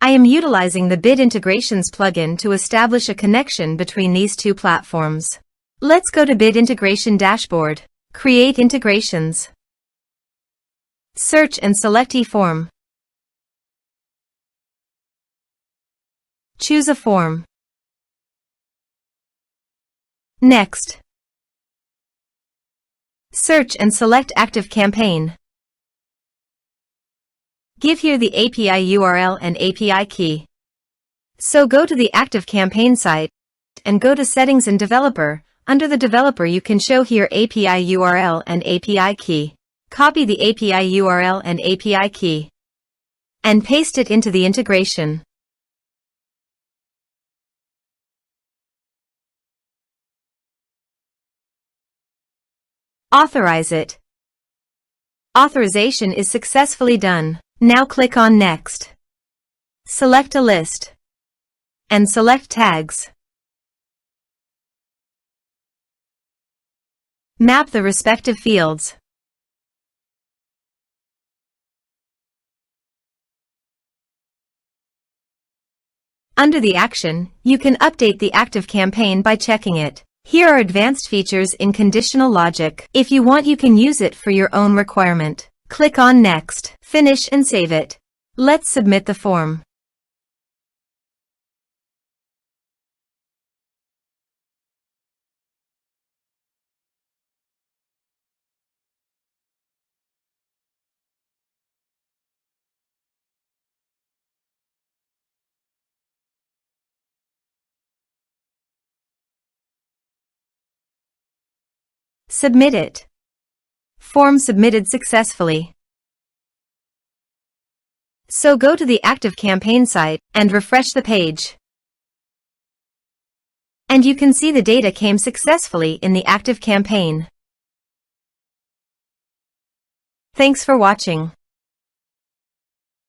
I am utilizing the Bit Integrations plugin to establish a connection between these two platforms. Let's go to Bit Integration Dashboard. Create integrations. Search and select eForm. Choose a form. Next. Search and select ActiveCampaign. Give here the API URL and API key. So go to the ActiveCampaign site and go to Settings and Developer. Under the developer you can show here API URL and API key. Copy the API URL and API key and paste it into the integration. Authorize it. Authorization is successfully done. Now click on Next. Select a list and select tags. Map the respective fields. Under the action, you can update the ActiveCampaign by checking it. Here are advanced features in conditional logic. If you want, you can use it for your own requirement. Click on Next, finish and save it. Let's submit the form. Submit it. Form submitted successfully. So go to the ActiveCampaign site and refresh the page. And you can see the data came successfully in the ActiveCampaign. Thanks for watching.